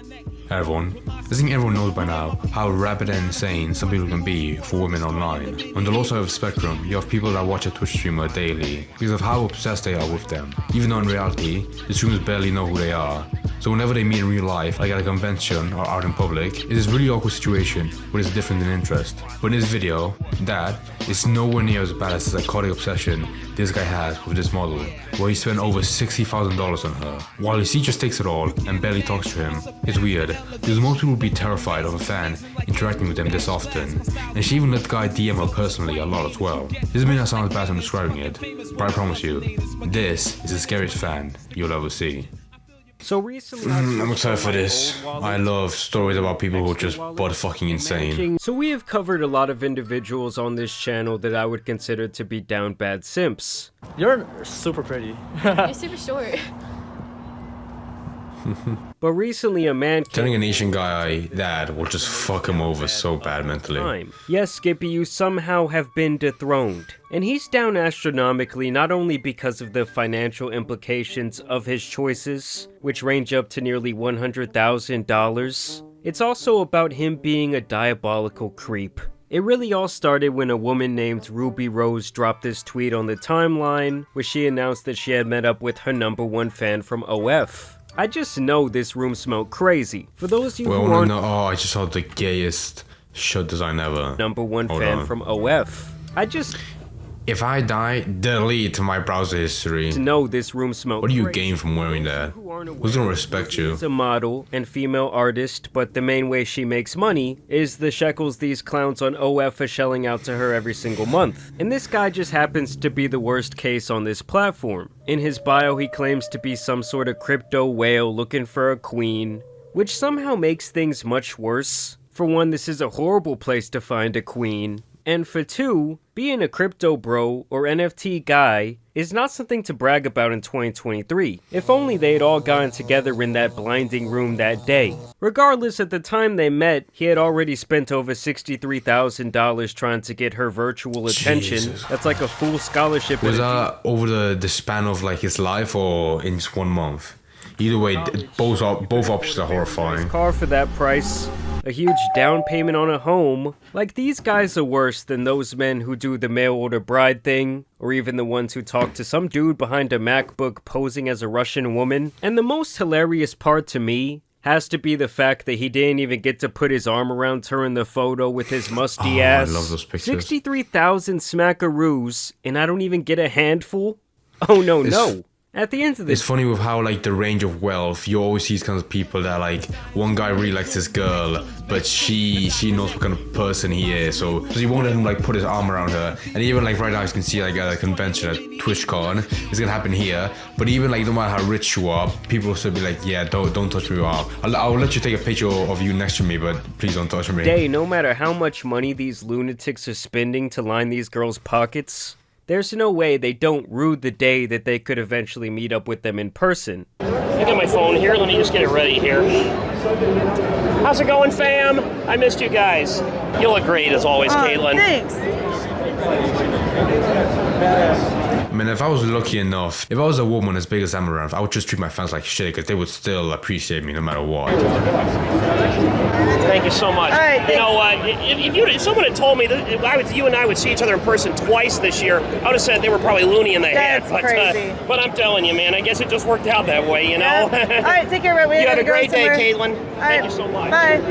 Hey everyone. I think everyone knows by now how rabid and insane some people can be for women online. On the low side of the spectrum, you have people that watch a Twitch streamer daily because of how obsessed they are with them. Even though in reality, the streamers barely know who they are. So whenever they meet in real life, like at a convention or out in public, it is a really awkward situation where it's different in interest. But in this video, that is nowhere near as bad as the psychotic obsession this guy has with this model, where he spent over $60,000 on her. While he just takes it all and barely talks to him, it's weird, because most people would be terrified of a fan interacting with them this often, and she even let the guy DM her personally a lot as well. This may not sound as bad as I'm describing it, but I promise you, this is the scariest fan you'll ever see. So recently, I'm excited for this. I love stories about people who are just butt fucking insane. So we have covered a lot of individuals on this channel that I would consider to be down bad simps. You're super pretty. You're super short. But recently a man Telling an Asian guy that will just fuck him over so bad mentally. Yes, Skippy, you somehow have been dethroned. And he's down astronomically not only because of the financial implications of his choices, which range up to nearly $100,000, it's also about him being a diabolical creep. It really all started when a woman named Ruby Rose dropped this tweet on the timeline, where she announced that she had met up with her #1 fan from OF. I just know this room smelled crazy. For those of you who aren't I just saw the gayest shirt design ever. #1 fan from OF. If I die, delete my browser history. Know this room smelled What do you crazy. gain from wearing that? Who's gonna respect you? She's a model and female artist, but the main way she makes money is the shekels these clowns on OF are shelling out to her every single month. And this guy just happens to be the worst case on this platform. In his bio, he claims to be some sort of crypto whale looking for a queen, which somehow makes things much worse. For one, this is a horrible place to find a queen. And for two, being a crypto bro or NFT guy is not something to brag about in 2023. If only they had all gotten together in that blinding room that day. Regardless, at the time they met, he had already spent over $63,000 trying to get her virtual attention. Jesus. That's like a full scholarship. Was that over the span of like his life or in just 1 month? Either way, both options are horrifying. Car for that price, a huge down payment on a home. Like, these guys are worse than those men who do the mail order bride thing, or even the ones who talk to some dude behind a MacBook posing as a Russian woman. And the most hilarious part to me has to be the fact that he didn't even get to put his arm around her in the photo with his musty ass. I love those pictures. 63,000 smackaroos, and I don't even get a handful? Oh no, no. At the end of this, it's funny with how like the range of wealth, you always see these kinds of people that like one guy really likes this girl, but she knows what kind of person he is, so he won't let him like put his arm around her. And even like right now you can see like at a convention at TwitchCon, it's gonna happen here. But even like no matter how rich you are, people will still be like, yeah, don't touch me with your arm. I'll let you take a picture of you next to me, but please don't touch me. No matter how much money these lunatics are spending to line these girls' pockets, there's no way they don't rue the day that they could eventually meet up with them in person. I got my phone here. Let me just get it ready here. How's it going, fam? I missed you guys. You look great as always, Caitlin. Thanks. I mean, if I was lucky enough, if I was a woman as big as Amaranth, I would just treat my fans like shit, because they would still appreciate me no matter what. Thank you so much. All right, you know, if someone had told me that you and I would see each other in person twice this year, I would have said they were probably loony in the head. That's crazy. But I'm telling you, man, I guess it just worked out that way, you know? Yeah. All right, take care. You have a great day, Caitlin. Thank you so much. Bye.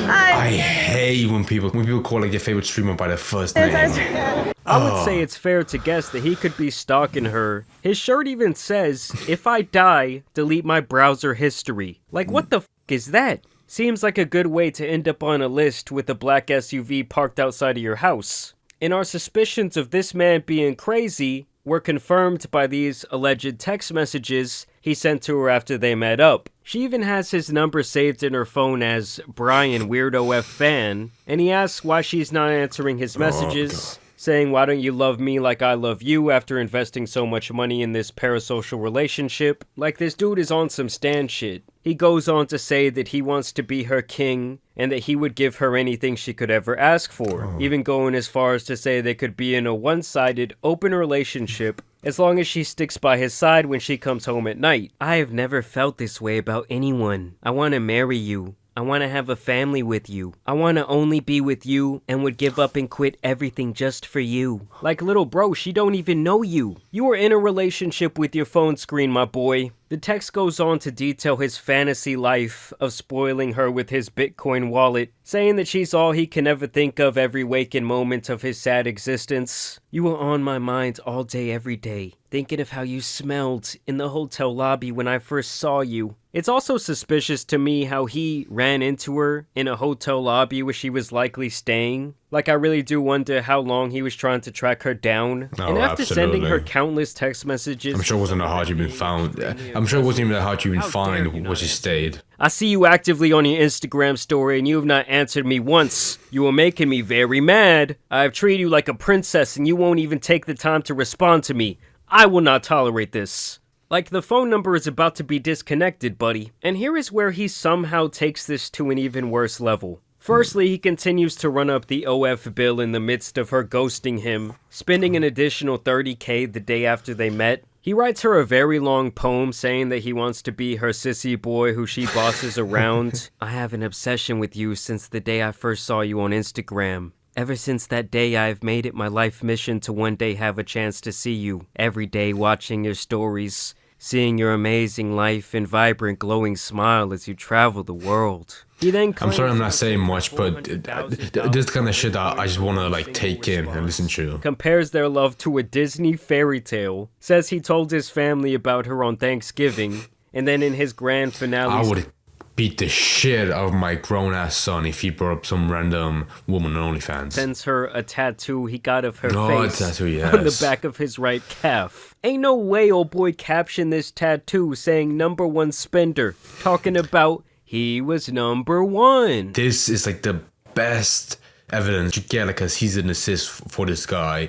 I hate when people call like their favorite streamer by their first name. I would say it's fair to guess that he could be stalking her. His shirt even says, "If I die, delete my browser history." Like, what the f*** is that? Seems like a good way to end up on a list with a black SUV parked outside of your house. And our suspicions of this man being crazy were confirmed by these alleged text messages he sent to her after they met up. She even has his number saved in her phone as Brian Weirdo F Fan, and he asks why she's not answering his messages, saying, "Why don't you love me like I love you after investing so much money in this parasocial relationship?" Like, this dude is on some Stan shit. He goes on to say that he wants to be her king and that he would give her anything she could ever ask for, even going as far as to say they could be in a one-sided, open relationship as long as she sticks by his side when she comes home at night. I have never felt this way about anyone. I want to marry you. I want to have a family with you. I want to only be with you and would give up and quit everything just for you. Like, little bro, she don't even know you. You are in a relationship with your phone screen, my boy. The text goes on to detail his fantasy life of spoiling her with his Bitcoin wallet, saying that she's all he can ever think of every waking moment of his sad existence. You were on my mind all day, every day, thinking of how you smelled in the hotel lobby when I first saw you. It's also suspicious to me how he ran into her in a hotel lobby where she was likely staying. Like, I really do wonder how long he was trying to track her down. Oh, and after absolutely. sending her countless text messages... I'm sure it wasn't that hard you've been found. I'm sure it wasn't even that hard you've been found where she stayed. I see you actively on your Instagram story and you have not answered me once. You are making me very mad. I have treated you like a princess and you won't even take the time to respond to me. I will not tolerate this. Like, the phone number is about to be disconnected, buddy. And here is where he somehow takes this to an even worse level. Firstly, he continues to run up the OF bill in the midst of her ghosting him, spending an additional $30K the day after they met. He writes her a very long poem saying that he wants to be her sissy boy who she bosses around. I have an obsession with you since the day I first saw you on Instagram. Ever since that day, I have made it my life mission to one day have a chance to see you. Every day watching your stories, seeing your amazing life and vibrant glowing smile as you travel the world. He then I'm sorry I'm not saying much, but this kind of shit that I just want to like take in and listen to. Compares their love to a Disney fairy tale, says he told his family about her on Thanksgiving, and then in his grand finale... I would beat the shit out of my grown-ass son if he brought up some random woman on OnlyFans. Sends her a tattoo he got of her face a tattoo, yes. on the back of his right calf. Ain't no way old boy captioned this tattoo saying #1 spender, talking about he was #1. This is like the best evidence you get, like, cause he's an assist for this guy.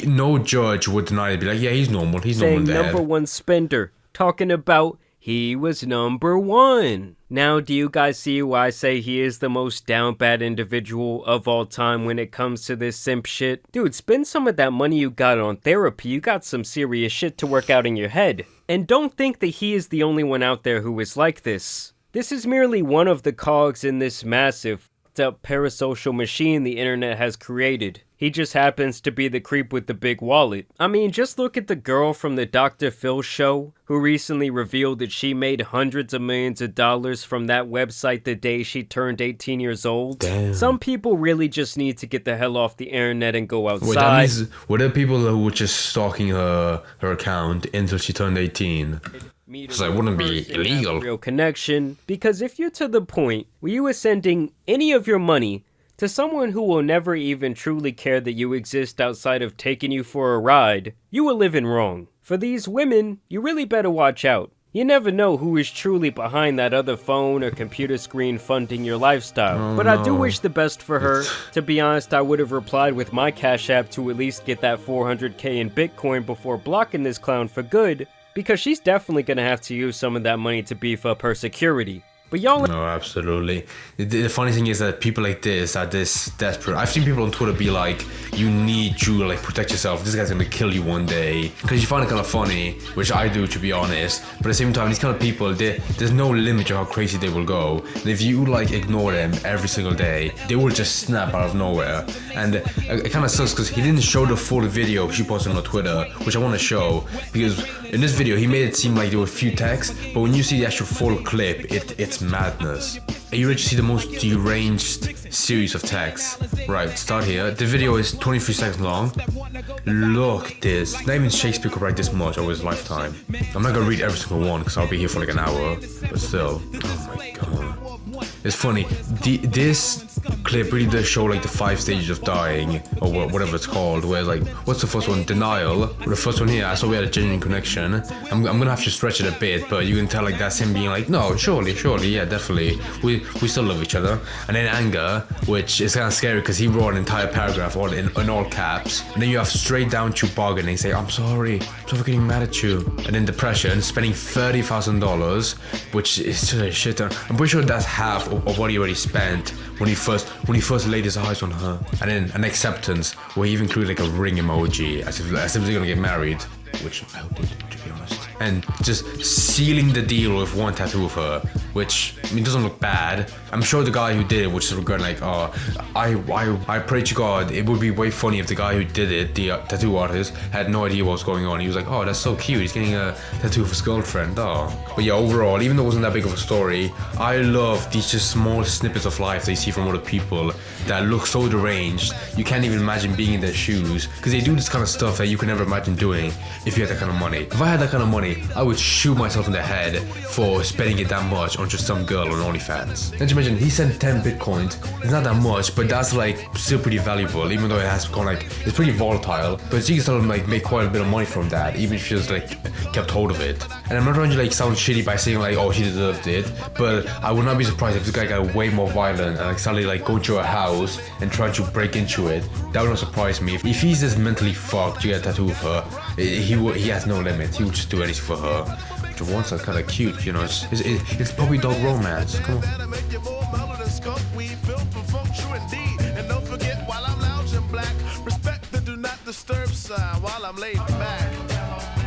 No judge would deny it. Be like, yeah, he's normal. He's saying normal. #1 spender, talking about he was #1. Now, do you guys see why I say he is the most down bad individual of all time when it comes to this simp shit? Dude, spend some of that money you got on therapy. You got some serious shit to work out in your head. And don't think that he is the only one out there who is like this. This is merely one of the cogs in this massive, up parasocial machine the internet has created. He just happens to be the creep with the big wallet. I mean, just look at the girl from the Dr. Phil show who recently revealed that she made hundreds of millions of dollars from that website the day she turned 18 years old. Damn. Some people really just need to get the hell off the internet and go outside. Wait, that means were there people who were just stalking her account until she turned 18? So it wouldn't be illegal. Real connection, because if you're to the point where you are sending any of your money to someone who will never even truly care that you exist outside of taking you for a ride, you are living wrong. For these women, you really better watch out. You never know who is truly behind that other phone or computer screen funding your lifestyle. But I do wish the best for her. To be honest, I would have replied with my Cash App to at least get that $400K in Bitcoin before blocking this clown for good, because she's definitely gonna have to use some of that money to beef up her security. But y'all... No, absolutely. The funny thing is that people like this are this desperate. I've seen people on Twitter be like, you need to like protect yourself. This guy's gonna kill you one day. Because you find it kind of funny, which I do, to be honest. But at the same time, these kind of people, there's no limit to how crazy they will go. And if you like ignore them every single day, they will just snap out of nowhere. And it kind of sucks because he didn't show the full video she posted on Twitter, which I want to show. Because in this video, he made it seem like there were a few texts, but when you see the actual full clip, it's madness. And you ready to see the most deranged series of texts. Right, start here. The video is 23 seconds long. Look this. Not even Shakespeare could write this much over his lifetime. I'm not gonna read every single one because I'll be here for like an hour. But still. Oh my god. It's funny. This clip really does show like the 5 stages of dying, or whatever it's called, where like, what's the first one? Denial. The first one here, I saw we had a genuine connection. I'm gonna have to stretch it a bit, but you can tell like that's him being like, no, surely, yeah, definitely, we still love each other. And then anger, which is kind of scary because he wrote an entire paragraph all in all caps. And then you have straight down to bargaining, say, I'm sorry for getting mad at you. And then depression, spending $30,000, which is just a shit ton. I'm pretty sure that's half of what he already spent when he first laid his eyes on her. And then an acceptance where he even included like a ring emoji as if they're gonna get married. which I hope they do, to be honest. And just sealing the deal with one tattoo of her, which, I mean, doesn't look bad. I'm sure the guy who did it would just regret, like, oh, I pray to God, it would be way funny if the guy who did it, the tattoo artist, had no idea what was going on. He was like, oh, that's so cute, he's getting a tattoo of his girlfriend, oh. But yeah, overall, even though it wasn't that big of a story, I love these just small snippets of life that you see from other people that look so deranged, you can't even imagine being in their shoes, because they do this kind of stuff that you can never imagine doing if you had that kind of money. If I had that kind of money, I would shoot myself in the head for spending it that much on just some girl on OnlyFans. Can't you imagine, he sent 10 bitcoins, it's not that much, but that's like still pretty valuable, even though it has gone like, it's pretty volatile, but you can still like make quite a bit of money from that, even if you just like kept hold of it. And I'm not trying to like sound shitty by saying like, oh, she deserved it, but I would not be surprised if this guy got way more violent and like suddenly like go to a house and try to break into it. That would not surprise me. If he's just mentally fucked, you get a tattoo of her, he has no limits, he would just do anything for her. Which once are kind of cute, you know, it's puppy dog romance, come on. And don't forget, while I'm lounging black, respect the do not disturb sign while I'm laid back.